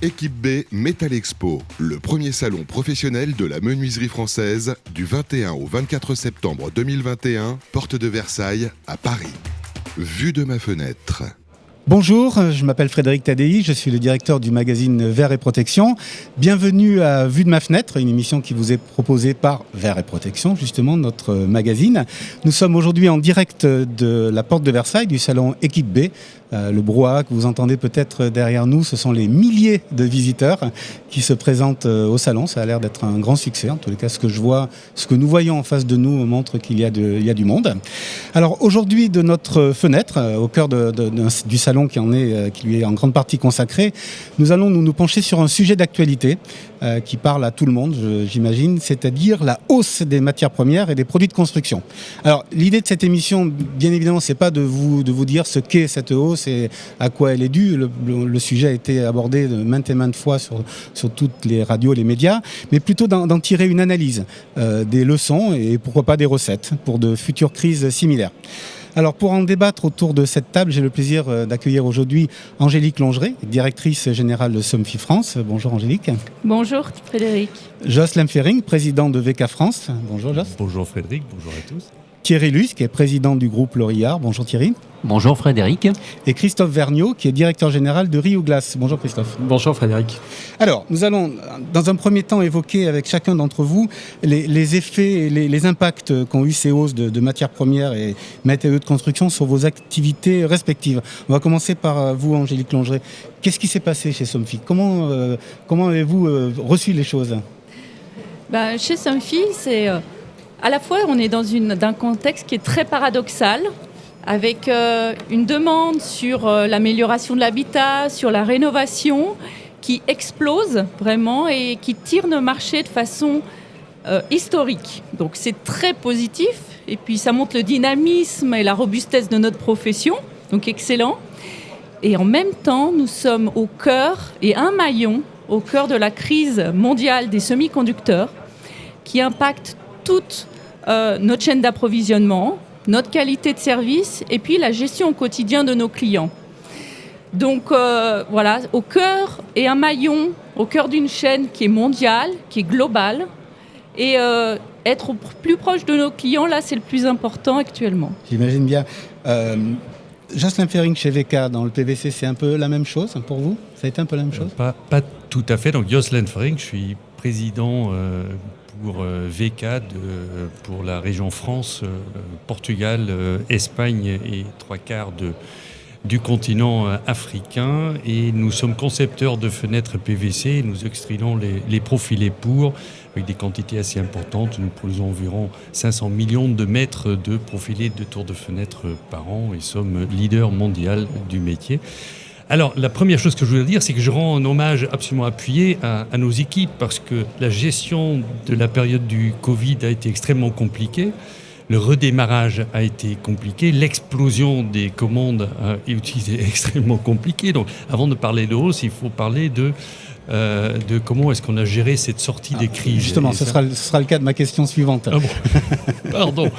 Équipe B Metal Expo, le premier salon professionnel de la menuiserie française du 21 au 24 septembre 2021, porte de Versailles à Paris. Vue de ma fenêtre. Bonjour, je m'appelle Frédéric Tadei, je suis le directeur du magazine Verre et Protection. Bienvenue à Vue de ma fenêtre, une émission qui vous est proposée par Verre et Protection, justement notre magazine. Nous sommes aujourd'hui en direct de la porte de Versailles, du salon Équipe B. Le brouhaha que vous entendez peut-être derrière nous, ce sont les milliers de visiteurs qui se présentent au salon. Ça a l'air d'être un grand succès. En tous les cas, ce que nous voyons en face de nous montre qu'il y a du monde. Alors aujourd'hui, de notre fenêtre, au cœur du salon qui lui est en grande partie consacré, nous allons nous pencher sur un sujet d'actualité qui parle à tout le monde, j'imagine, c'est-à-dire la hausse des matières premières et des produits de construction. Alors l'idée de cette émission, bien évidemment, c'est pas de vous dire ce qu'est cette hausse et à quoi elle est due. Le sujet a été abordé maintes et maintes fois sur toutes les radios, les médias, mais plutôt d'en tirer une analyse, des leçons et pourquoi pas des recettes pour de futures crises similaires. Alors pour en débattre autour de cette table, j'ai le plaisir d'accueillir aujourd'hui Angélique Longeret, directrice générale de Somfy France. Bonjour Angélique. Bonjour Frédéric. Joss Lemfering, président de VK France. Bonjour Joss. Bonjour Frédéric, bonjour à tous. Thierry Luz, qui est président du groupe Lorillard. Bonjour Thierry. Bonjour Frédéric. Et Christophe Vergniaud, qui est directeur général de Rio Glace. Bonjour Christophe. Bonjour Frédéric. Alors, nous allons dans un premier temps évoquer avec chacun d'entre vous les effets et les impacts qu'ont eu ces hausses de matières premières et matériaux de construction sur vos activités respectives. On va commencer par vous, Angélique Longeret. Qu'est-ce qui s'est passé chez Somfy ? Comment avez-vous reçu les choses ? Chez Somfy, c'est à la fois on est dans d'un contexte qui est très paradoxal, avec une demande sur l'amélioration de l'habitat, sur la rénovation, qui explose vraiment et qui tire nos marchés de façon historique. Donc c'est très positif, et puis ça montre le dynamisme et la robustesse de notre profession, donc excellent. Et en même temps, nous sommes au cœur, et un maillon, au cœur de la crise mondiale des semi-conducteurs, qui impacte toute notre chaîne d'approvisionnement, notre qualité de service et puis la gestion au quotidien de nos clients. Donc voilà, au cœur et un maillon, au cœur d'une chaîne qui est mondiale, qui est globale, et être au plus proche de nos clients, là, c'est le plus important actuellement. J'imagine bien. Joss Lemfering chez VK, dans le PVC, c'est un peu la même chose pour vous ? Ça a été un peu la même chose ? Pas tout à fait. Donc Joss Lemfering, je suis président pour VK pour la région France, Portugal, Espagne et 3/4 du continent africain. Et nous sommes concepteurs de fenêtres PVC. Nous extruons les profilés pour, avec des quantités assez importantes. Nous produisons environ 500 millions de mètres de profilés de tours de fenêtres par an et sommes leader mondial du métier. Alors, la première chose que je voulais dire, c'est que je rends un hommage absolument appuyé à nos équipes, parce que la gestion de la période du Covid a été extrêmement compliquée. Le redémarrage a été compliqué. L'explosion des commandes a été extrêmement compliquée. Donc, avant de parler de hausse, il faut parler de comment est-ce qu'on a géré cette sortie des crises. Justement, ce sera le cas de ma question suivante. Ah bon. Pardon.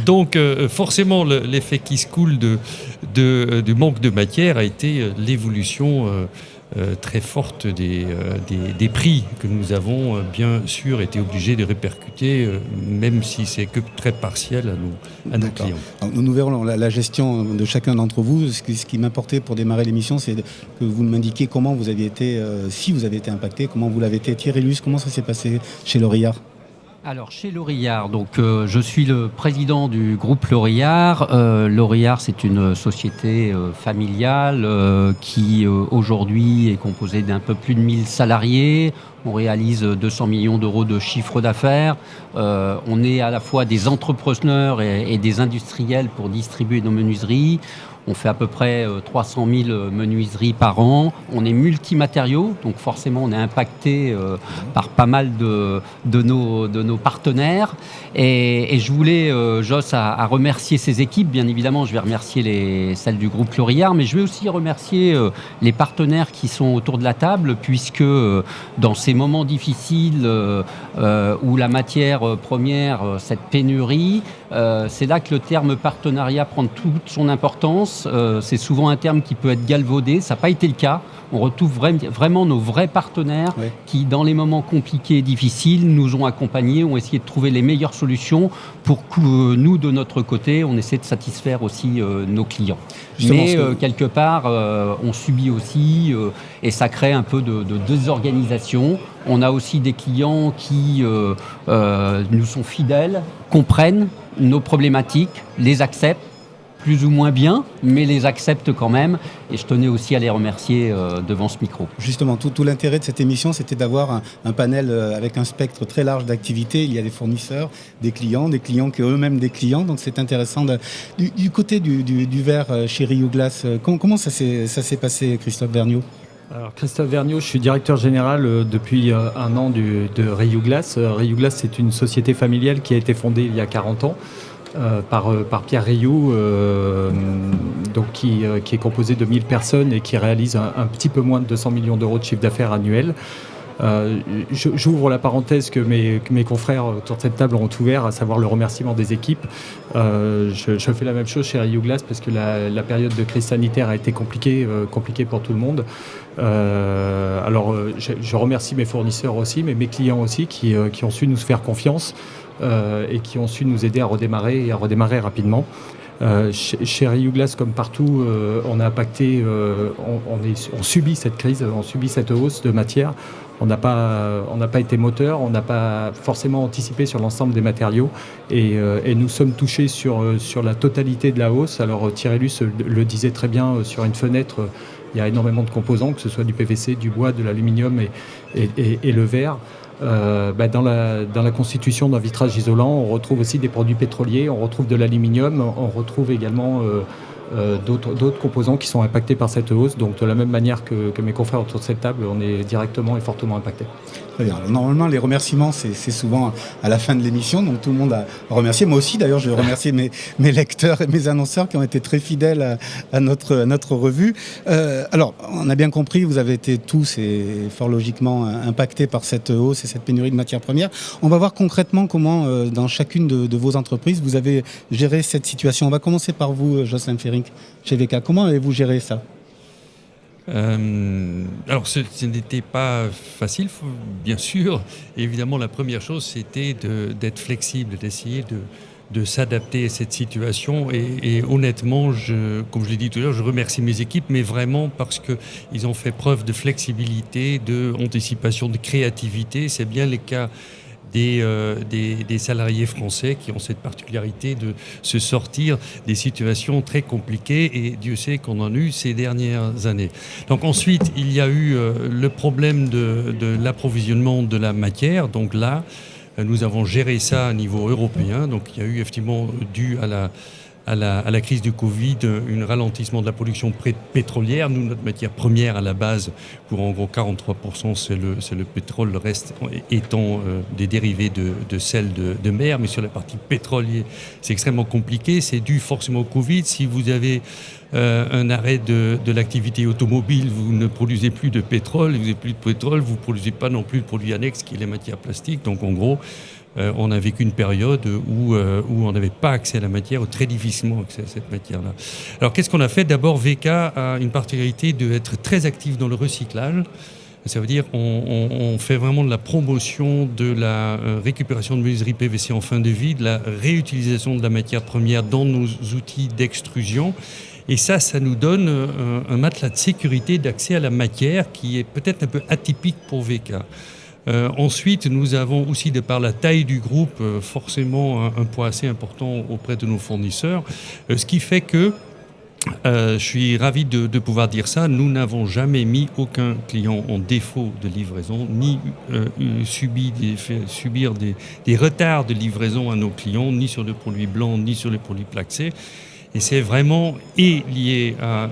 Donc, forcément, l'effet qui se coule du manque de matière a été l'évolution très forte des prix que nous avons bien sûr été obligés de répercuter, même si c'est que très partiel à nos clients. Alors, nous verrons la gestion de chacun d'entre vous. Ce qui m'importait pour démarrer l'émission, c'est que vous m'indiquiez comment vous aviez été, si vous avez été impacté, comment vous l'avez été. Thierry Luz, comment ça s'est passé chez Lorillard ? Alors chez Lorillard, je suis le président du groupe Lorillard. Lorillard, c'est une société familiale qui aujourd'hui est composée d'un peu plus de 1000 salariés. On réalise 200 millions d'euros de chiffre d'affaires. On est à la fois des entrepreneurs et des industriels pour distribuer nos menuiseries. On fait à peu près 300 000 menuiseries par an. On est multimatériaux, donc forcément on est impacté par pas mal de nos partenaires. Et je voulais, Joss, à remercier ses équipes. Bien évidemment, je vais remercier celles du groupe Lorillard, mais je vais aussi remercier les partenaires qui sont autour de la table, puisque dans ces moments difficiles où la matière première, cette pénurie, c'est là que le terme partenariat prend toute son importance. confiance. C'est souvent un terme qui peut être galvaudé. Ça n'a pas été le cas. On retrouve vraiment nos vrais partenaires qui, dans les moments compliqués et difficiles, nous ont accompagnés, ont essayé de trouver les meilleures solutions pour que nous, de notre côté, on essaie de satisfaire aussi nos clients. Justement, mais quelque part, on subit aussi, et ça crée un peu de désorganisation. On a aussi des clients qui nous sont fidèles, comprennent nos problématiques, les acceptent, plus ou moins bien, mais les acceptent quand même. Et je tenais aussi à les remercier devant ce micro. Justement, tout l'intérêt de cette émission, c'était d'avoir un panel avec un spectre très large d'activités. Il y a des fournisseurs, des clients qui ont eux-mêmes des clients. Donc c'est intéressant. Du côté du verre chez Rio Glass, comment ça s'est passé, Christophe Vergniaud ? Alors, Christophe Vergniaud, je suis directeur général depuis un an de Rio Glass. Rio Glass, c'est une société familiale qui a été fondée il y a 40 ans. Par Pierre Rioux, qui est composé de 1000 personnes et qui réalise un petit peu moins de 200 millions d'euros de chiffre d'affaires annuel. J'ouvre la parenthèse que mes confrères autour de cette table ont ouvert, à savoir le remerciement des équipes. Je fais la même chose chez Rio Glass parce que la période de crise sanitaire a été compliquée pour tout le monde. Je remercie mes fournisseurs aussi, mais mes clients aussi qui ont su nous faire confiance et qui ont su nous aider à redémarrer rapidement. Chez Rio Glass, comme partout, on a impacté, on subit cette crise, on subit cette hausse de matière. On n'a pas été moteur, on n'a pas forcément anticipé sur l'ensemble des matériaux et nous sommes touchés sur la totalité de la hausse. Alors Thierry le disait très bien, sur une fenêtre, il y a énormément de composants, que ce soit du PVC, du bois, de l'aluminium et le verre. Dans la constitution d'un vitrage isolant, on retrouve aussi des produits pétroliers, on retrouve de l'aluminium, on retrouve également d'autres composants qui sont impactés par cette hausse. Donc de la même manière que mes confrères autour de cette table, on est directement et fortement impactés. Très bien. Alors, normalement, les remerciements, c'est souvent à la fin de l'émission, donc tout le monde a remercié. Moi aussi, d'ailleurs, je veux remercier mes lecteurs et mes annonceurs qui ont été très fidèles à notre revue. Alors, on a bien compris, vous avez été tous et fort logiquement impactés par cette hausse et cette pénurie de matières premières. On va voir concrètement comment, dans chacune de vos entreprises, vous avez géré cette situation. On va commencer par vous, Jocelyn Ferring, chez VK. Comment avez-vous géré ça ? Alors ce n'était pas facile, bien sûr. Évidemment, la première chose, c'était d'être flexible, d'essayer de s'adapter à cette situation. Et honnêtement, comme je l'ai dit tout à l'heure, je remercie mes équipes, mais vraiment parce qu'ils ont fait preuve de flexibilité, d'anticipation, de créativité. C'est bien le cas des salariés français qui ont cette particularité de se sortir des situations très compliquées, et Dieu sait qu'on en a eu ces dernières années. Donc ensuite, il y a eu le problème de l'approvisionnement de la matière. Donc là, nous avons géré ça à niveau européen. Donc il y a eu effectivement, dû à la crise du Covid, un ralentissement de la production pétrolière. Nous, notre matière première à la base, pour en gros 43%, c'est le pétrole, le reste étant des dérivés de sel de mer. Mais sur la partie pétrolière, c'est extrêmement compliqué. C'est dû forcément au Covid. Si vous avez un arrêt de l'activité automobile, vous ne produisez plus de pétrole. Vous n'avez plus de pétrole, vous ne produisez pas non plus de produits annexes, qui est les matières plastiques. Donc en gros, on a vécu une période où on n'avait pas accès à la matière, ou très difficilement accès à cette matière-là. Alors qu'est-ce qu'on a fait ? D'abord, VK a une particularité d'être très actif dans le recyclage. Ça veut dire qu'on fait vraiment de la promotion de la récupération de menuiserie PVC en fin de vie, de la réutilisation de la matière première dans nos outils d'extrusion. Et ça nous donne un matelas de sécurité d'accès à la matière qui est peut-être un peu atypique pour VK. Ensuite, nous avons aussi, de par la taille du groupe, forcément un poids assez important auprès de nos fournisseurs, ce qui fait que je suis ravi de pouvoir dire ça. Nous n'avons jamais mis aucun client en défaut de livraison, ni subir des retards de livraison à nos clients, ni sur les produits blancs, ni sur les produits plaqués. Et c'est vraiment lié à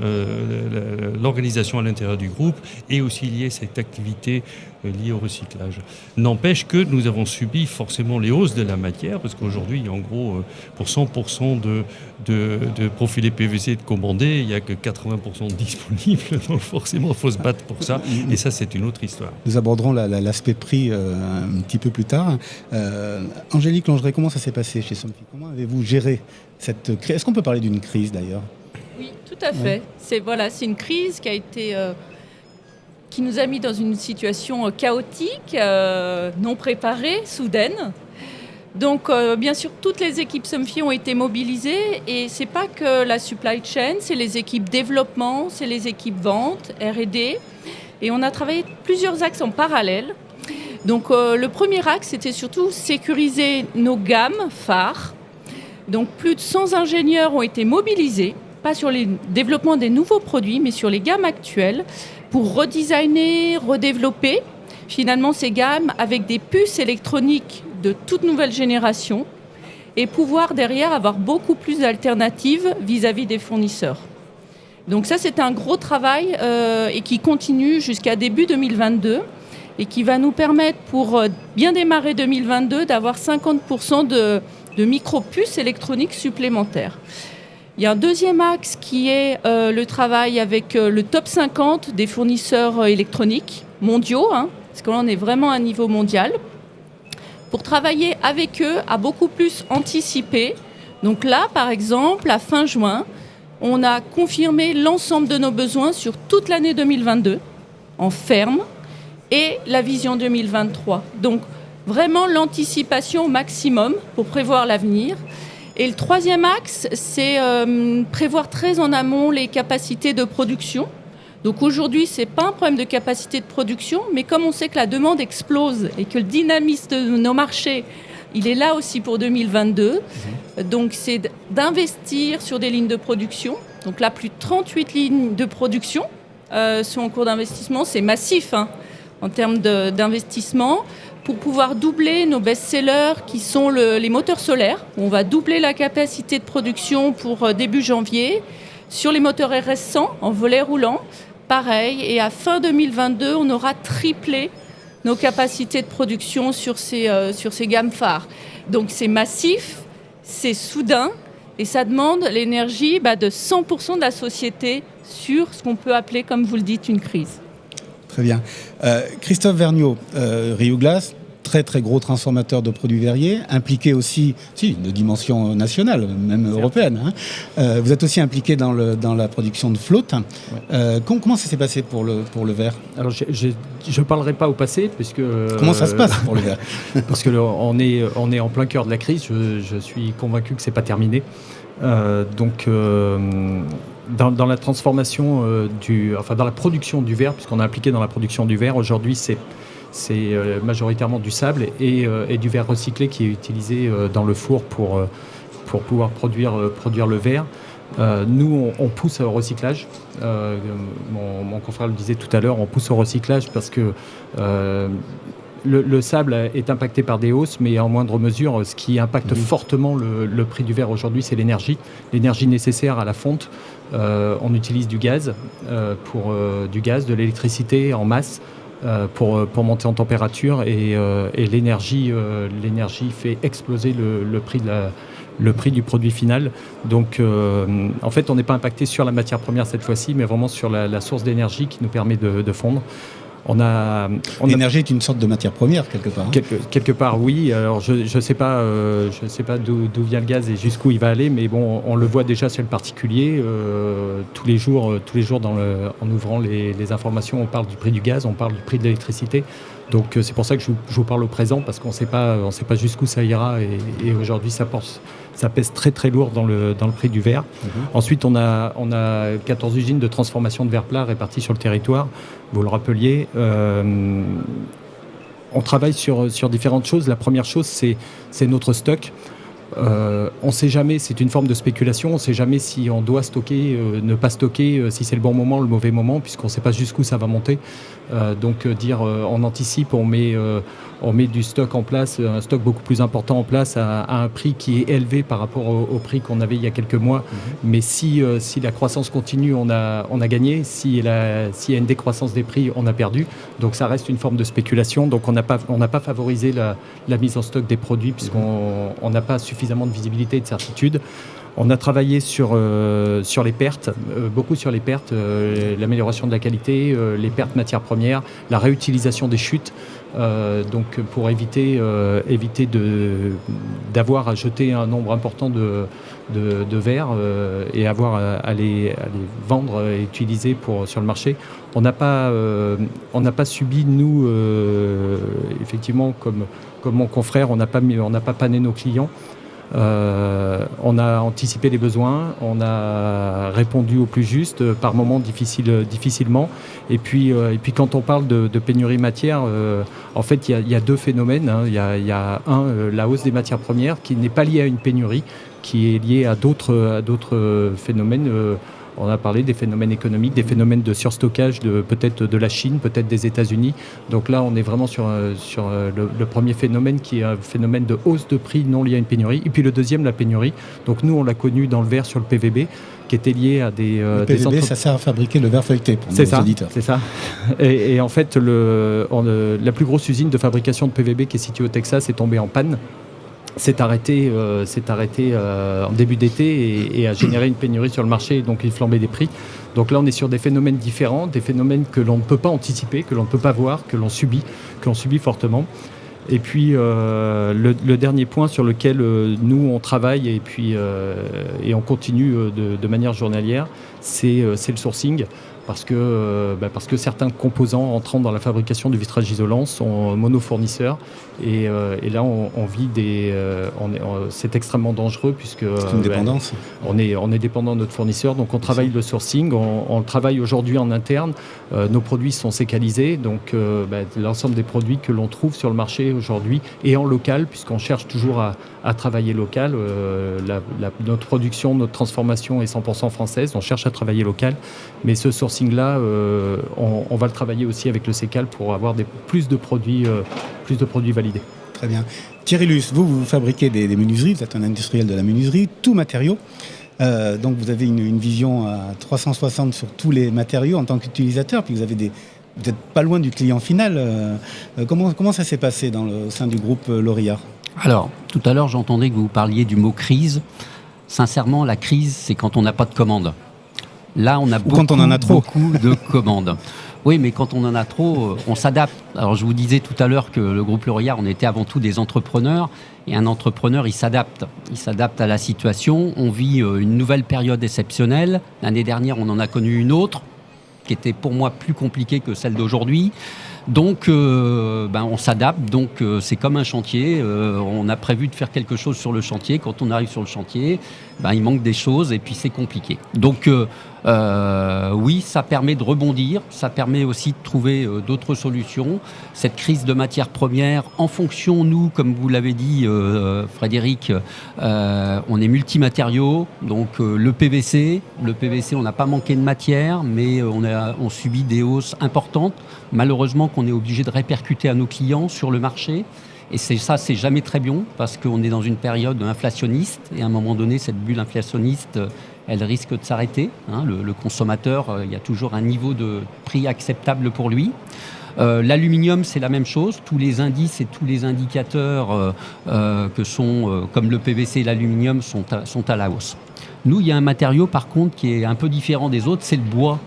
l'organisation à l'intérieur du groupe, et aussi lié à cette activité liée au recyclage. N'empêche que nous avons subi forcément les hausses de la matière, parce qu'aujourd'hui, en gros, pour 100% de profilés PVC de commandés, il n'y a que 80% disponibles. Donc forcément, il faut se battre pour ça. Et ça, c'est une autre histoire. Nous aborderons l'aspect prix un petit peu plus tard. Angélique Langeret, comment ça s'est passé chez Somfy ? Comment avez-vous géré cette crise ? Est-ce qu'on peut parler d'une crise d'ailleurs ? Oui, tout à fait. C'est une crise qui nous a mis dans une situation chaotique, non préparée, soudaine. Donc, bien sûr, toutes les équipes Somfy ont été mobilisées et c'est pas que la supply chain, c'est les équipes développement, c'est les équipes vente, R&D. Et on a travaillé plusieurs axes en parallèle. Donc, le premier axe, c'était surtout sécuriser nos gammes phares. Donc, plus de 100 ingénieurs ont été mobilisés, pas sur le développement des nouveaux produits, mais sur les gammes actuelles, pour redesigner, redévelopper finalement ces gammes avec des puces électroniques de toute nouvelle génération et pouvoir derrière avoir beaucoup plus d'alternatives vis-à-vis des fournisseurs. Donc ça, c'est un gros travail et qui continue jusqu'à début 2022 et qui va nous permettre, pour bien démarrer 2022, d'avoir 50% de micro-puces électroniques supplémentaires. Il y a un deuxième axe qui est le travail avec le top 50 des fournisseurs électroniques mondiaux, parce que là, on est vraiment à un niveau mondial, pour travailler avec eux à beaucoup plus anticiper. Donc là, par exemple, à fin juin, on a confirmé l'ensemble de nos besoins sur toute l'année 2022, en ferme, et la vision 2023. Donc, vraiment l'anticipation au maximum pour prévoir l'avenir. Et le troisième axe, c'est prévoir très en amont les capacités de production. Donc aujourd'hui, ce n'est pas un problème de capacité de production, mais comme on sait que la demande explose et que le dynamisme de nos marchés, il est là aussi pour 2022, donc c'est d'investir sur des lignes de production. Donc là, plus de 38 lignes de production sont en cours d'investissement. C'est massif en termes d'investissement, pour pouvoir doubler nos best-sellers qui sont les moteurs solaires. On va doubler la capacité de production pour début janvier. Sur les moteurs RS100 en volet roulant, pareil. Et à fin 2022, on aura triplé nos capacités de production sur ces gammes phares. Donc c'est massif, c'est soudain et ça demande l'énergie de 100% de la société sur ce qu'on peut appeler, comme vous le dites, une crise. Très bien. Christophe Vergnaud, Rio Glass, très très gros transformateur de produits verriers, impliqué aussi, de dimension nationale, même européenne. Vous êtes aussi impliqué dans la production de flotte. Ouais. Comment ça s'est passé pour le verre ? Alors je ne parlerai pas au passé, puisque... Comment ça se passe pour le verre ? Parce qu'on est en plein cœur de la crise, je suis convaincu que ce n'est pas terminé. Dans la transformation dans la production du verre, puisqu'on est impliqué dans la production du verre, aujourd'hui c'est majoritairement du sable et du verre recyclé qui est utilisé dans le four pour pouvoir produire le verre. Nous, on pousse au recyclage. Mon confrère le disait tout à l'heure, on pousse au recyclage parce que le sable est impacté par des hausses, mais en moindre mesure, ce qui impacte fortement le prix du verre aujourd'hui, c'est l'énergie nécessaire à la fonte. On utilise du gaz, de l'électricité en masse pour monter en température et l'énergie fait exploser le prix du produit final. Donc, en fait, on n'est pas impacté sur la matière première cette fois-ci, mais vraiment sur la source d'énergie qui nous permet de fondre. L'énergie est une sorte de matière première quelque part. Quelque part, oui. Alors je sais pas d'où vient le gaz et jusqu'où il va aller, mais bon, on le voit déjà sur le particulier. Tous les jours, en ouvrant les informations, on parle du prix du gaz, on parle du prix de l'électricité. Donc c'est pour ça que je vous parle au présent, parce qu'on sait pas jusqu'où ça ira et aujourd'hui ça pèse très très lourd dans le prix du verre. Ensuite on a 14 usines de transformation de verre plat réparties sur le territoire, vous le rappeliez. On travaille sur différentes choses. La première chose c'est notre stock. On ne sait jamais, c'est une forme de spéculation, on ne sait jamais si on doit stocker, ne pas stocker, si c'est le bon moment, le mauvais moment, puisqu'on ne sait pas jusqu'où ça va monter. On anticipe, on met du stock en place, un stock beaucoup plus important en place à un prix qui est élevé par rapport au prix qu'on avait il y a quelques mois. Mais si la croissance continue, on a gagné. S'il y a une décroissance des prix, on a perdu. Donc ça reste une forme de spéculation. Donc on n'a pas favorisé la mise en stock des produits puisqu'on n'a pas suffisamment de visibilité et de certitude. On a travaillé sur les pertes, beaucoup sur les pertes, l'amélioration de la qualité, les pertes matières premières, la réutilisation des chutes, donc pour éviter d'avoir à jeter un nombre important de verres et avoir à les vendre et utiliser sur le marché. On n'a pas subi, nous, effectivement, comme mon confrère, on n'a pas pané nos clients. On a anticipé les besoins, on a répondu au plus juste, par moments difficilement. Et puis quand on parle de pénurie matière, en fait, il y a deux phénomènes. Hein. Il y a la hausse des matières premières qui n'est pas liée à une pénurie, qui est liée à d'autres phénomènes. On a parlé des phénomènes économiques, des phénomènes de surstockage peut-être de la Chine, peut-être des États-Unis. Donc là, on est vraiment sur le premier phénomène qui est un phénomène de hausse de prix non lié à une pénurie. Et puis le deuxième, la pénurie. Donc nous, on l'a connu dans le verre sur le PVB, qui était lié à des... Le PVB, ça sert à fabriquer le verre feuilleté pour nos auditeurs. C'est ça. Et en fait, la plus grosse usine de fabrication de PVB qui est située au Texas est tombée en panne. S'est arrêté en début d'été et a généré une pénurie sur le marché et donc une flambée des prix. Donc là, on est sur des phénomènes différents, des phénomènes que l'on ne peut pas anticiper, que l'on ne peut pas voir, que l'on subit fortement. Et puis, le dernier point sur lequel nous, on travaille et on continue de manière journalière, c'est le sourcing. Parce que certains composants entrant dans la fabrication du vitrage isolant sont monofournisseurs et là on vit c'est extrêmement dangereux puisque c'est une dépendance. On est dépendant de notre fournisseur, donc on travaille le sourcing, on travaille aujourd'hui en interne, nos produits sont sécalisés, donc l'ensemble des produits que l'on trouve sur le marché aujourd'hui et en local, puisqu'on cherche toujours à travailler local, notre production, notre transformation est 100% française, on cherche à travailler local, mais ce sourcing-là, on va le travailler aussi avec le CECAL pour avoir plus de produits validés. Très bien. Thierry Luce, vous fabriquez des menuiseries, vous êtes un industriel de la menuiserie, tout matériaux. Donc vous avez une vision à 360 sur tous les matériaux en tant qu'utilisateur, puis vous n'êtes pas loin du client final. Comment ça s'est passé au sein du groupe Lorillard ? Alors, tout à l'heure, j'entendais que vous parliez du mot crise. Sincèrement, la crise, c'est quand on n'a pas de commandes. Là, on a beaucoup de commandes. Oui, mais quand on en a trop, on s'adapte. Alors, je vous disais tout à l'heure que le groupe Lorillard, on était avant tout des entrepreneurs. Et un entrepreneur, il s'adapte. Il s'adapte à la situation. On vit une nouvelle période exceptionnelle. L'année dernière, on en a connu une autre, qui était pour moi plus compliquée que celle d'aujourd'hui. Donc, on s'adapte. Donc, c'est comme un chantier. On a prévu de faire quelque chose sur le chantier. Quand on arrive sur le chantier, il manque des choses et puis c'est compliqué. Donc, oui, ça permet de rebondir. Ça permet aussi de trouver d'autres solutions. Cette crise de matières premières, en fonction, nous, comme vous l'avez dit, Frédéric, on est multimatériaux. Donc, le PVC, on n'a pas manqué de matière, mais on subit des hausses importantes. Malheureusement, qu'on est obligé de répercuter à nos clients sur le marché. Et c'est jamais très bon parce qu'on est dans une période inflationniste et à un moment donné, cette bulle inflationniste, elle risque de s'arrêter. Hein. Le consommateur, il y a toujours un niveau de prix acceptable pour lui. L'aluminium, c'est la même chose. Tous les indices et tous les indicateurs que sont, comme le PVC et l'aluminium, sont à la hausse. Nous, il y a un matériau, par contre, qui est un peu différent des autres, c'est le bois.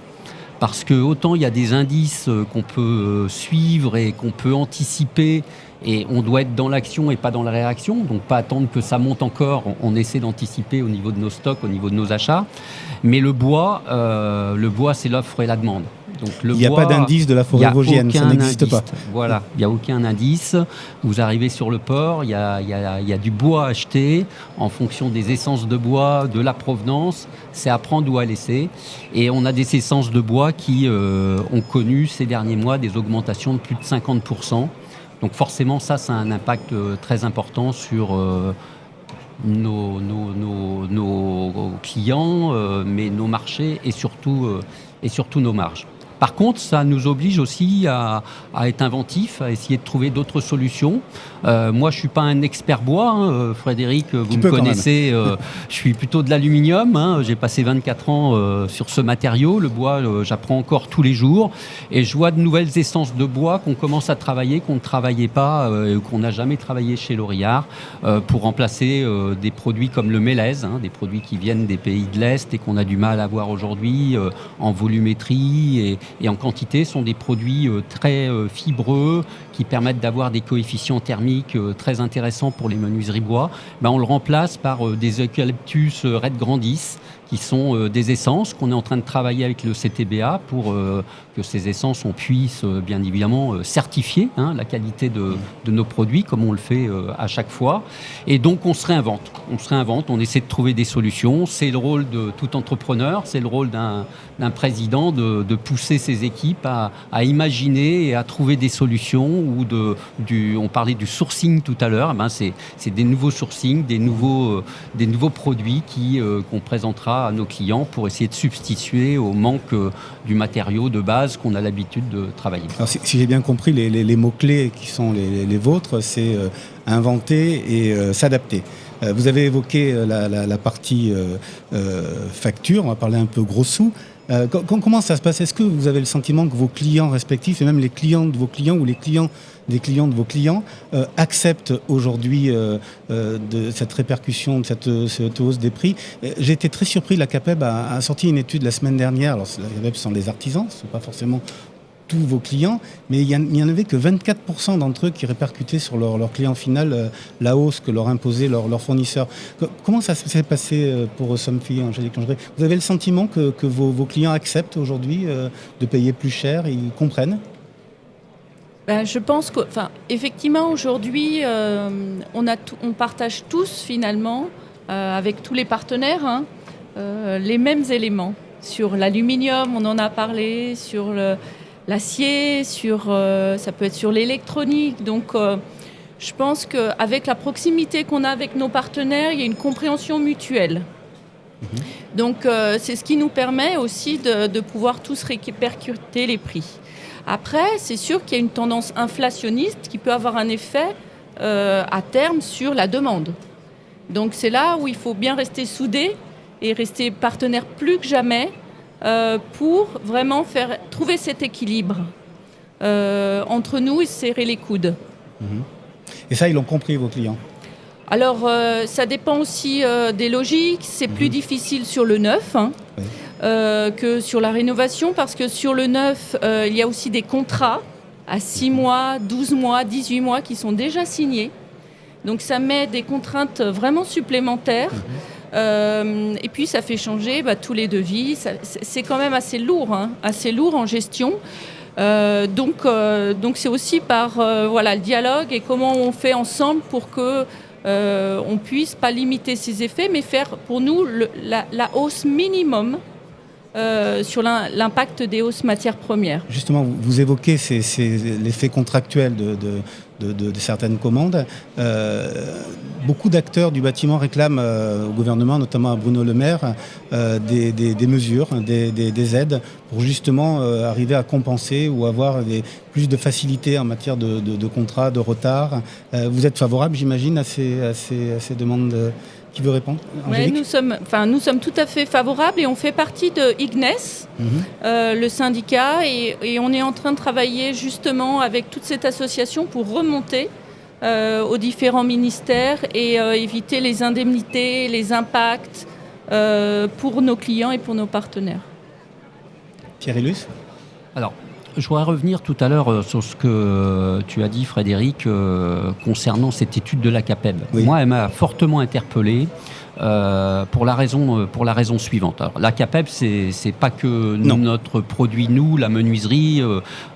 Parce que autant il y a des indices qu'on peut suivre et qu'on peut anticiper et on doit être dans l'action et pas dans la réaction, donc pas attendre que ça monte encore, on essaie d'anticiper au niveau de nos stocks, au niveau de nos achats. Mais le bois c'est l'offre et la demande. Donc, il n'y a pas d'indice de la forêt vosgienne, ça n'existe pas. Voilà, il n'y a aucun indice. Vous arrivez sur le port, il y a du bois à acheter en fonction des essences de bois, de la provenance. C'est à prendre ou à laisser. Et on a des essences de bois qui ont connu ces derniers mois des augmentations de plus de 50%. Donc forcément, ça a un impact très important sur nos clients, mais nos marchés et surtout nos marges. Par contre, ça nous oblige aussi à être inventifs, à essayer de trouver d'autres solutions. Moi, je suis pas un expert bois, hein. Frédéric, vous me connaissez, je suis plutôt de l'aluminium, hein. J'ai passé 24 ans sur ce matériau. Le bois, j'apprends encore tous les jours. Et je vois de nouvelles essences de bois qu'on commence à travailler, qu'on ne travaillait pas, qu'on n'a jamais travaillé chez Lorillard, pour remplacer des produits comme le mélèze, hein, des produits qui viennent des pays de l'Est et qu'on a du mal à avoir aujourd'hui en volumétrie et en quantité. Sont des produits très fibreux qui permettent d'avoir des coefficients thermiques très intéressants pour les menuiseries bois. On le remplace par des eucalyptus Red Grandis, qui sont des essences qu'on est en train de travailler avec le CTBA pour que ces essences, on puisse bien évidemment certifier la qualité de nos produits, comme on le fait à chaque fois. Et donc on se réinvente, on essaie de trouver des solutions. C'est le rôle de tout entrepreneur, c'est le rôle d'un président de pousser ses équipes à imaginer et à trouver des solutions. On parlait du sourcing tout à l'heure, c'est des nouveaux sourcings, des nouveaux produits qu'on présentera à nos clients pour essayer de substituer au manque du matériau de base qu'on a l'habitude de travailler. Alors, si j'ai bien compris, les mots-clés qui sont les vôtres, c'est inventer et s'adapter. Vous avez évoqué la partie facture, on va parler un peu gros sous. Comment ça se passe? Est-ce que vous avez le sentiment que vos clients respectifs et même les clients de vos clients ou les clients des clients de vos clients acceptent aujourd'hui de cette répercussion, de cette hausse des prix? J'ai été très surpris, la CAPEB a sorti une étude la semaine dernière. Alors la CAPEB, ce sont les artisans, ce ne sont pas forcément tous vos clients, mais il n'y en avait que 24% d'entre eux qui répercutaient sur leur client final la hausse que leur imposaient leurs fournisseurs. Comment ça s'est passé pour Somfy, Angélique Langeret? Vous avez le sentiment que vos clients acceptent aujourd'hui de payer plus cher et ils comprennent? Je pense qu'effectivement, aujourd'hui, on partage tous, finalement, avec tous les partenaires, les mêmes éléments. Sur l'aluminium, on en a parlé, sur l'acier, ça peut être sur l'électronique. Donc, je pense qu'avec la proximité qu'on a avec nos partenaires, il y a une compréhension mutuelle. Donc, c'est ce qui nous permet aussi de pouvoir tous répercuter les prix. Après, c'est sûr qu'il y a une tendance inflationniste qui peut avoir un effet à terme sur la demande. Donc c'est là où il faut bien rester soudés et rester partenaires plus que jamais pour vraiment trouver cet équilibre entre nous et serrer les coudes. Et ça, ils l'ont compris, vos clients? Alors, ça dépend aussi des logiques. C'est plus difficile sur le neuf. Oui. Que sur la rénovation, parce que sur le neuf, il y a aussi des contrats à 6 mois, 12 mois, 18 mois qui sont déjà signés. Donc ça met des contraintes vraiment supplémentaires. Et puis ça fait changer tous les devis. C'est quand même assez lourd en gestion. Donc c'est aussi par le dialogue et comment on fait ensemble pour que on puisse pas limiter ces effets, mais faire pour nous la hausse minimum sur l'impact des hausses matières premières. Justement, vous évoquez l'effet contractuel de certaines commandes. Beaucoup d'acteurs du bâtiment réclament au gouvernement, notamment à Bruno Le Maire, des mesures, des aides pour justement arriver à compenser ou avoir plus de facilité en matière de contrats, de retard. Vous êtes favorable, j'imagine, à ces demandes? Qui veut répondre? Oui, nous sommes tout à fait favorables et on fait partie de IGNES, le syndicat, et on est en train de travailler justement avec toute cette association pour remonter aux différents ministères et éviter les indemnités, les impacts pour nos clients et pour nos partenaires. Thierry Luce? Alors, je voudrais revenir tout à l'heure sur ce que tu as dit, Frédéric, concernant cette étude de la CAPEB. Oui. Moi, elle m'a fortement interpellé pour la raison suivante. Alors, la CAPEB, c'est pas que notre produit, la menuiserie.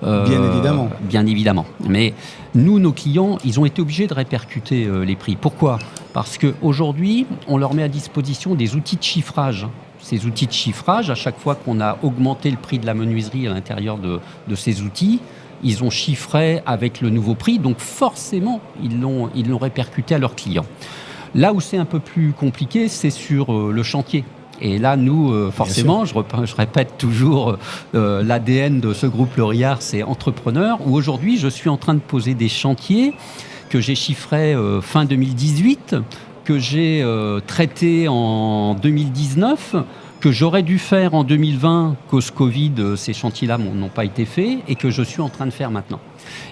Bien évidemment. Mais nous, nos clients, ils ont été obligés de répercuter les prix. Pourquoi? Parce qu'aujourd'hui, on leur met à disposition des outils de chiffrage. Ces outils de chiffrage, à chaque fois qu'on a augmenté le prix de la menuiserie à l'intérieur de ces outils, ils ont chiffré avec le nouveau prix, donc forcément, ils l'ont répercuté à leurs clients. Là où c'est un peu plus compliqué, c'est sur le chantier. Et là, nous, forcément, je répète toujours, l'ADN de ce groupe L'Oréal, c'est entrepreneur, où aujourd'hui, je suis en train de poser des chantiers que j'ai chiffrés fin 2018, que j'ai traités en 2019, que j'aurais dû faire en 2020, cause Covid, ces chantiers-là n'ont pas été faits, et que je suis en train de faire maintenant.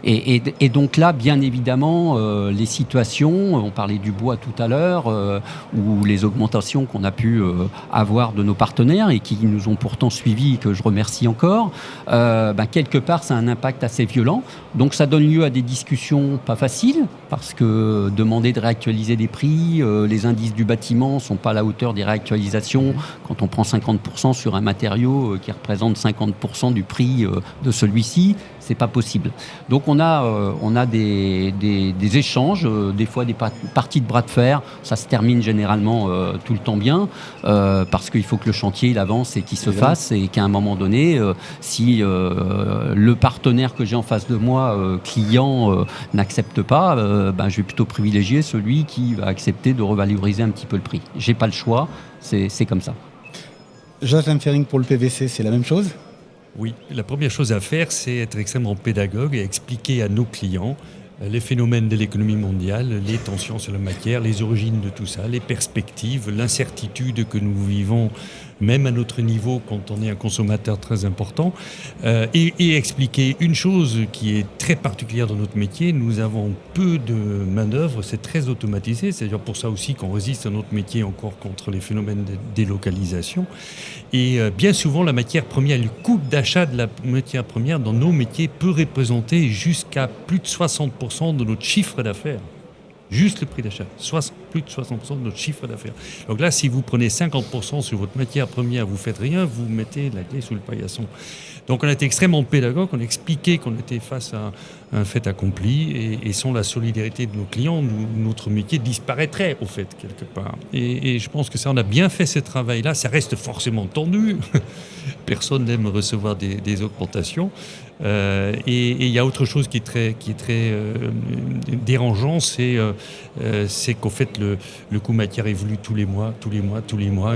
Et donc là, bien évidemment, les situations, on parlait du bois tout à l'heure, ou les augmentations qu'on a pu avoir de nos partenaires et qui nous ont pourtant suivis et que je remercie encore, quelque part, ça a un impact assez violent. Donc ça donne lieu à des discussions pas faciles, parce que demander de réactualiser des prix, les indices du bâtiment ne sont pas à la hauteur des réactualisations. Quand on prend 50% sur un matériau qui représente 50% du prix de celui-ci, c'est pas possible. Donc on a des échanges, des fois des parties de bras de fer. Ça se termine généralement tout le temps bien, parce qu'il faut que le chantier il avance et qu'il se fasse, et qu'à un moment donné, si le partenaire que j'ai en face de moi, client, n'accepte pas, je vais plutôt privilégier celui qui va accepter de revaloriser un petit peu le prix. J'ai pas le choix, c'est comme ça. Jocelyn Fering, pour le PVC, c'est la même chose ? Oui, la première chose à faire, c'est être extrêmement pédagogue et expliquer à nos clients les phénomènes de l'économie mondiale, les tensions sur la matière, les origines de tout ça, les perspectives, l'incertitude que nous vivons, même à notre niveau quand on est un consommateur très important, et expliquer une chose qui est très particulière dans notre métier, nous avons peu de main-d'œuvre, c'est très automatisé, c'est-à-dire pour ça aussi qu'on résiste à notre métier encore contre les phénomènes de délocalisation. Et bien souvent, la matière première, le coût d'achat de la matière première dans nos métiers peut représenter jusqu'à plus de 60% de notre chiffre d'affaires. Juste le prix d'achat, plus de 60% de notre chiffre d'affaires. Donc là, si vous prenez 50% sur votre matière première, vous ne faites rien, vous mettez la clé sous le paillasson. Donc on a été extrêmement pédagogue, on a expliqué qu'on était face à un fait accompli, et sans la solidarité de nos clients, notre métier disparaîtrait au fait, quelque part. Et je pense que ça, on a bien fait ce travail-là, ça reste forcément tendu, personne n'aime recevoir des augmentations. Et il y a autre chose qui est très dérangeant, c'est qu'au fait le coût matière évolue tous les mois,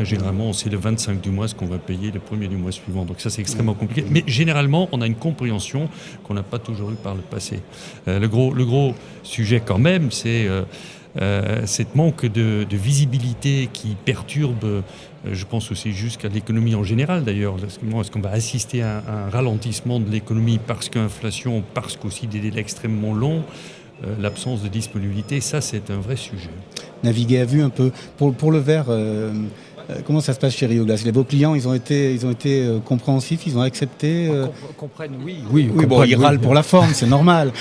et généralement c'est le 25 du mois ce qu'on va payer le premier du mois suivant. Donc ça c'est extrêmement compliqué. Mais généralement on a une compréhension qu'on n'a pas toujours eu par le passé. Le gros sujet quand même, c'est cette manque de visibilité qui perturbe, je pense aussi jusqu'à l'économie en général d'ailleurs. Est-ce qu'on va assister à un ralentissement de l'économie parce qu'inflation, parce qu'aussi des délais extrêmement longs, l'absence de disponibilité, ça c'est un vrai sujet. Naviguer à vue un peu. Pour le verre, comment ça se passe chez Rio Glass ? Vos clients, ils ont été compréhensifs, ils ont accepté Comprennent, oui. Ils râlent pour la forme, c'est normal.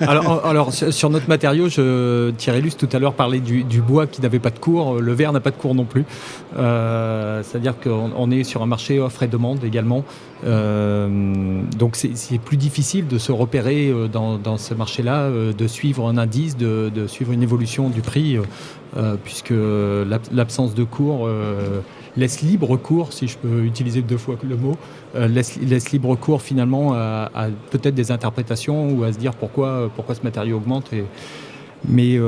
alors, sur notre matériau, Thierry Luce tout à l'heure parlait du bois qui n'avait pas de cours. Le verre n'a pas de cours non plus. C'est-à-dire qu'on est sur un marché offre et demande également. Donc c'est plus difficile de se repérer dans ce marché-là, de suivre un indice, de suivre une évolution du prix, puisque l'absence de cours laisse libre cours, si je peux utiliser 2 fois le mot, laisse libre cours finalement à peut-être des interprétations ou à se dire pourquoi ce matériau augmente. Mais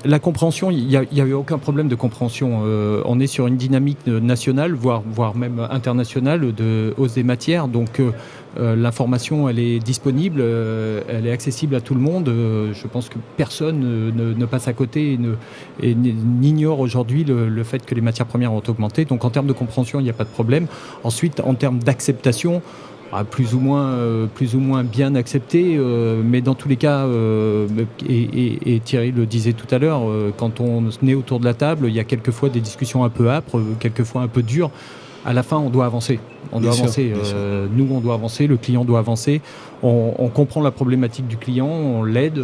la compréhension, il n'y a eu aucun problème de compréhension. On est sur une dynamique nationale, voire même internationale, de hausse des matières. Donc l'information, elle est disponible, elle est accessible à tout le monde. Je pense que personne ne passe à côté et n'ignore aujourd'hui le fait que les matières premières ont augmenté. Donc en termes de compréhension, il n'y a pas de problème. Ensuite, en termes d'acceptation, plus ou moins bien accepté, mais dans tous les cas, et Thierry le disait tout à l'heure, quand on est autour de la table, il y a quelquefois des discussions un peu âpres, quelquefois un peu dures. À la fin, on doit avancer. Bien sûr. Nous, on doit avancer, le client doit avancer. On comprend la problématique du client, on l'aide,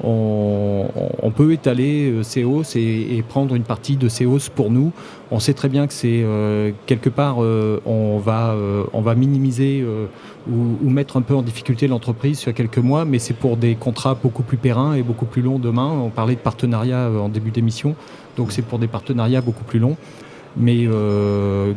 on peut étaler ces hausses et prendre une partie de ces hausses pour nous. On sait très bien que c'est quelque part, on va minimiser ou mettre un peu en difficulté l'entreprise sur quelques mois, mais c'est pour des contrats beaucoup plus pérennes et beaucoup plus longs demain. On parlait de partenariat en début d'émission, donc c'est pour des partenariats beaucoup plus longs. Mais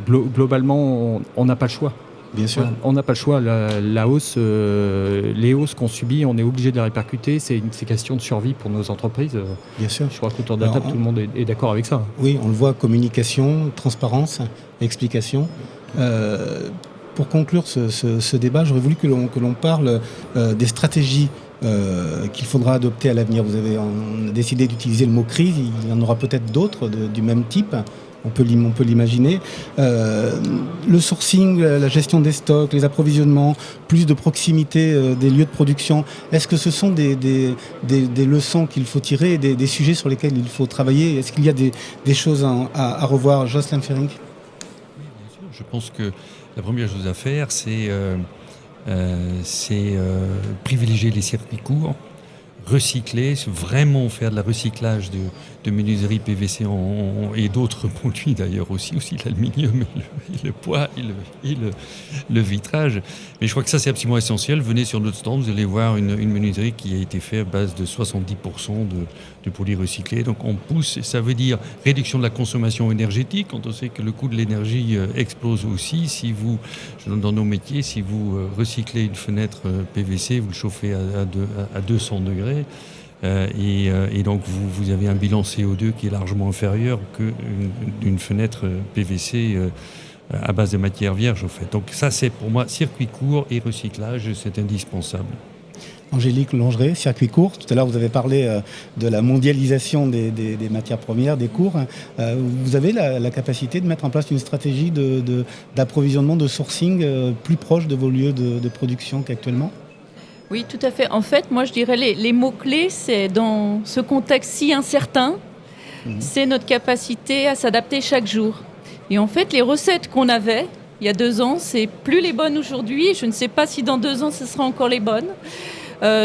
globalement, on n'a pas le choix. Bien sûr. On n'a pas le choix. La hausse, les hausses qu'on subit, on est obligé de les répercuter. C'est question de survie pour nos entreprises. Bien sûr. Je crois qu'autour de la table, tout le monde est d'accord avec ça. Oui, on le voit, communication, transparence, explication. Pour conclure ce débat, j'aurais voulu que l'on parle des stratégies qu'il faudra adopter à l'avenir. On a décidé d'utiliser le mot crise, il y en aura peut-être d'autres du même type. On peut l'imaginer. Le sourcing, la gestion des stocks, les approvisionnements, plus de proximité des lieux de production. Est-ce que ce sont des leçons qu'il faut tirer, des sujets sur lesquels il faut travailler? Est-ce qu'il y a des choses à revoir? Jocelyn Ferring? Oui, bien sûr. Je pense que la première chose à faire, c'est privilégier les circuits courts, recycler, vraiment faire de la recyclage de menuiserie PVC et d'autres produits d'ailleurs aussi l'aluminium et le poids et le vitrage. Mais je crois que ça c'est absolument essentiel. Venez sur notre stand, vous allez voir une menuiserie qui a été faite à base de 70% de produits recyclés. Donc on pousse, et ça veut dire réduction de la consommation énergétique. Quand on sait que le coût de l'énergie explose aussi, dans nos métiers, si vous recyclez une fenêtre PVC, vous le chauffez à 200 degrés. Et donc vous avez un bilan CO2 qui est largement inférieur qu'une fenêtre PVC à base de matière vierge au fait. Donc ça c'est pour moi circuit court et recyclage, c'est indispensable. Angélique Longeray, circuit court. Tout à l'heure, vous avez parlé de la mondialisation des matières premières, des cours. Vous avez la capacité de mettre en place une stratégie d'approvisionnement, de sourcing plus proche de vos lieux de production qu'actuellement ? Oui, tout à fait. En fait, moi, je dirais les mots-clés, c'est dans ce contexte si incertain, c'est notre capacité à s'adapter chaque jour. Et en fait, les recettes qu'on avait il y a 2 ans, c'est plus les bonnes aujourd'hui. Je ne sais pas si dans 2 ans, ce sera encore les bonnes.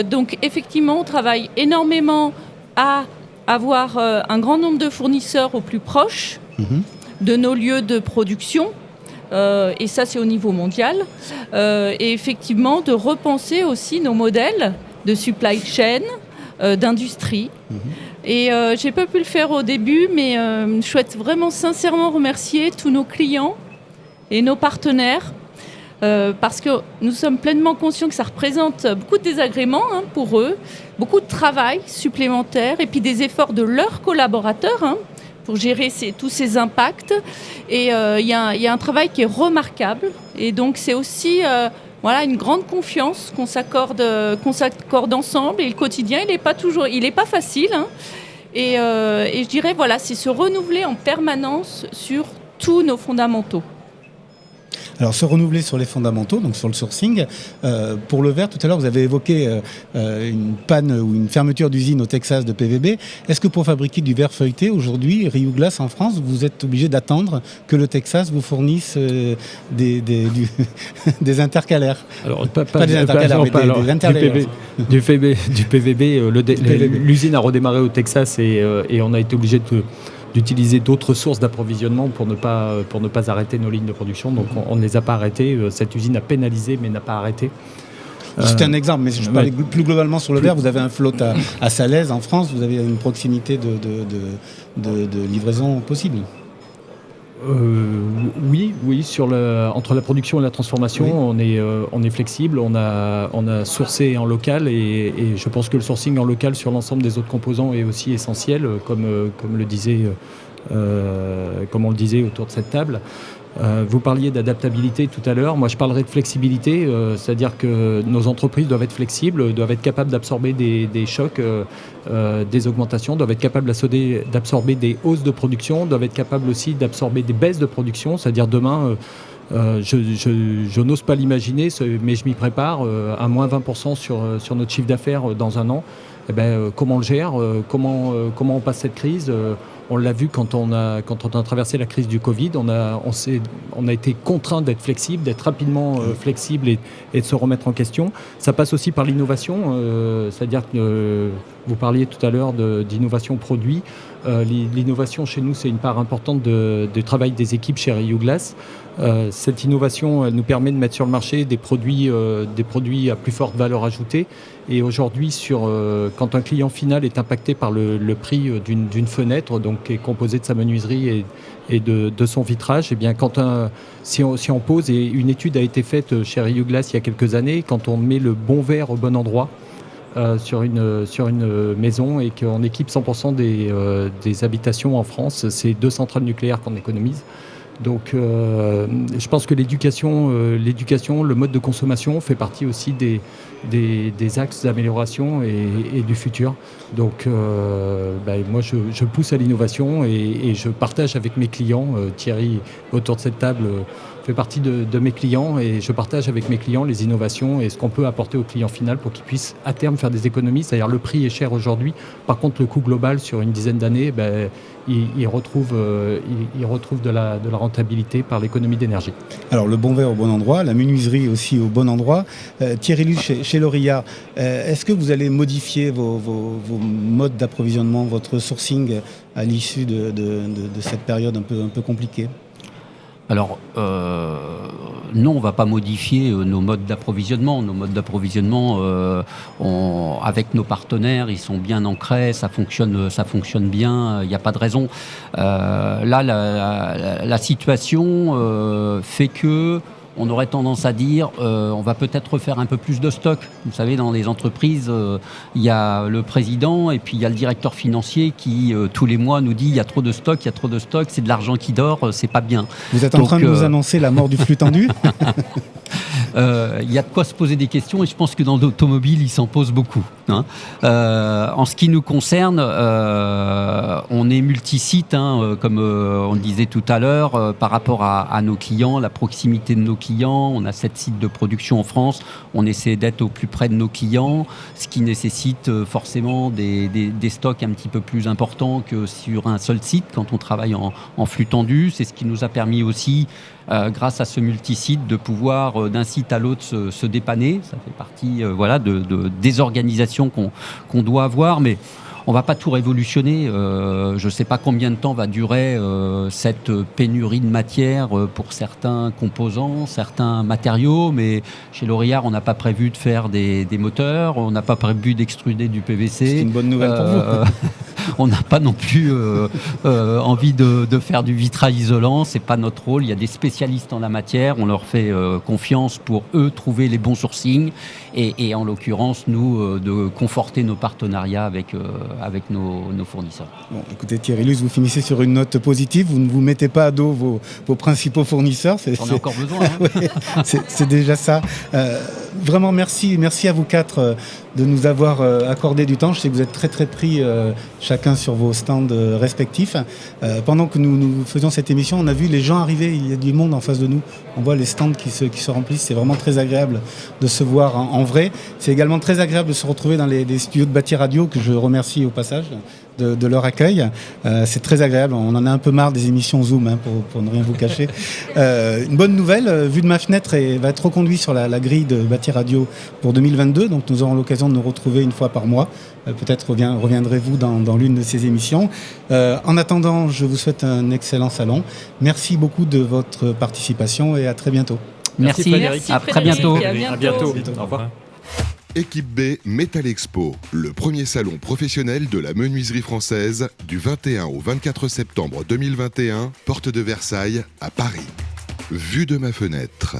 Donc, effectivement, on travaille énormément à avoir un grand nombre de fournisseurs au plus proche de nos lieux de production. Et ça, c'est au niveau mondial. Et effectivement, de repenser aussi nos modèles de supply chain, d'industrie. Et j'ai pas pu le faire au début, mais je souhaite vraiment sincèrement remercier tous nos clients et nos partenaires, parce que nous sommes pleinement conscients que ça représente beaucoup de désagréments pour eux, beaucoup de travail supplémentaire, et puis des efforts de leurs collaborateurs, pour gérer tous ces impacts. Et il y a un travail qui est remarquable. Et donc, c'est aussi une grande confiance qu'on s'accorde ensemble. Et le quotidien, il n'est pas facile. Et je dirais, c'est se renouveler en permanence sur tous nos fondamentaux. Alors, se renouveler sur les fondamentaux, donc sur le sourcing. Pour le verre, tout à l'heure, vous avez évoqué une panne ou une fermeture d'usine au Texas de PVB. Est-ce que pour fabriquer du verre feuilleté, aujourd'hui, Riou Glass en France, vous êtes obligé d'attendre que le Texas vous fournisse des intercalaires? Alors, pas des intercalaires, mais des interlayers. Du PVB, l'usine a redémarré au Texas et on a été obligé d'utiliser d'autres sources d'approvisionnement pour ne pas arrêter nos lignes de production. Donc on ne les a pas arrêtées. Cette usine a pénalisé mais n'a pas arrêté. C'est un exemple, mais je parlais plus globalement sur le verre. Vous avez un flotte à Salaise en France, vous avez une proximité de livraison possible. Oui, entre la production et la transformation, on est flexible, on a sourcé en local et je pense que le sourcing en local sur l'ensemble des autres composants est aussi essentiel, comme on le disait autour de cette table. Vous parliez d'adaptabilité tout à l'heure. Moi, je parlerai de flexibilité, c'est-à-dire que nos entreprises doivent être flexibles, doivent être capables d'absorber des chocs, des augmentations, doivent être capables d'absorber des hausses de production, doivent être capables aussi d'absorber des baisses de production, c'est-à-dire demain... je n'ose pas l'imaginer, mais je m'y prépare, à moins 20% sur notre chiffre d'affaires dans un an. Comment on le gère, comment on passe cette crise. On l'a vu quand on a traversé la crise du Covid, on a été contraint d'être flexible, d'être rapidement flexible et de se remettre en question. Ça passe aussi par l'innovation, c'est-à-dire que Vous parliez tout à l'heure d'innovation produit. L'innovation chez nous, c'est une part importante du travail des équipes chez Rio Glass. Cette innovation, elle nous permet de mettre sur le marché des produits à plus forte valeur ajoutée. Et aujourd'hui, quand un client final est impacté par le prix d'une fenêtre, donc qui est composée de sa menuiserie et de son vitrage, et bien si on pose, et une étude a été faite chez Rio Glass il y a quelques années, quand on met le bon verre au bon endroit sur une maison et qu'on équipe 100% des habitations en France, c'est 2 centrales nucléaires qu'on économise. Donc je pense que l'éducation, le mode de consommation fait partie aussi des axes d'amélioration et du futur. Donc moi je pousse à l'innovation et je partage avec mes clients. Thierry, autour de cette table, fait partie de mes clients et je partage avec mes clients les innovations et ce qu'on peut apporter au client final pour qu'il puisse à terme faire des économies. C'est-à-dire le prix est cher aujourd'hui, par contre le coût global sur une dizaine d'années, il retrouve de la rentabilité par l'économie d'énergie. Alors le bon verre au bon endroit, la menuiserie aussi au bon endroit. Thierry Luce, chez Lorillard, est-ce que vous allez modifier vos modes d'approvisionnement, votre sourcing à l'issue de cette période un peu compliquée ? Alors, non, on ne va pas modifier nos modes d'approvisionnement. Nos modes d'approvisionnement, avec nos partenaires, ils sont bien ancrés, ça fonctionne bien, il n'y a pas de raison. Là, la situation fait que on aurait tendance à dire on va peut-être refaire un peu plus de stock. Vous savez, dans les entreprises, il y a le président et puis il y a le directeur financier qui, tous les mois, nous dit il y a trop de stock, c'est de l'argent qui dort, c'est pas bien. Vous êtes en train de nous annoncer la mort du flux tendu ? Il y a de quoi se poser des questions et je pense que dans l'automobile, il s'en pose beaucoup. En ce qui nous concerne, on est multisite, comme on le disait tout à l'heure, par rapport à nos clients, la proximité de nos clients. On a 7 sites de production en France. On essaie d'être au plus près de nos clients, ce qui nécessite forcément des stocks un petit peu plus importants que sur un seul site quand on travaille en flux tendu. C'est ce qui nous a permis aussi, grâce à ce multisite, de pouvoir d'un site à l'autre se dépanner. Ça fait partie des organisations qu'on doit avoir, mais on ne va pas tout révolutionner. Je ne sais pas combien de temps va durer cette pénurie de matière pour certains composants, certains matériaux, mais chez Lorillard, on n'a pas prévu de faire des moteurs, on n'a pas prévu d'extruder du PVC. C'est une bonne nouvelle pour vous. On n'a pas non plus envie de faire du vitrail isolant, c'est pas notre rôle. Il y a des spécialistes en la matière, on leur fait confiance pour eux trouver les bons sourcings et en l'occurrence nous de conforter nos partenariats avec nos fournisseurs. Bon, écoutez Thierry Luce, vous finissez sur une note positive, vous ne vous mettez pas à dos vos principaux fournisseurs. On a encore besoin. Oui, c'est déjà ça. Vraiment merci à vous 4 de nous avoir accordé du temps. Je sais que vous êtes très très pris chacun sur vos stands respectifs. Pendant que nous faisions cette émission, on a vu les gens arriver, il y a du monde en face de nous. On voit les stands qui se remplissent, c'est vraiment très agréable de se voir en vrai. C'est également très agréable de se retrouver dans les studios de Bâti Radio, que je remercie au passage de leur accueil. C'est très agréable, on en a un peu marre des émissions Zoom, pour ne rien vous cacher. Une bonne nouvelle, Vue de ma fenêtre va être reconduit sur la grille de Bâti Radio pour 2022, donc nous aurons l'occasion de nous retrouver une fois par mois. Peut-être reviendrez-vous dans l'une de ces émissions. En attendant, je vous souhaite un excellent salon. Merci beaucoup de votre participation et à très bientôt. Merci Frédéric. À très bientôt. À bientôt. Au revoir. Équipe B Metal Expo, le premier salon professionnel de la menuiserie française du 21 au 24 septembre 2021, porte de Versailles à Paris. Vue de ma fenêtre.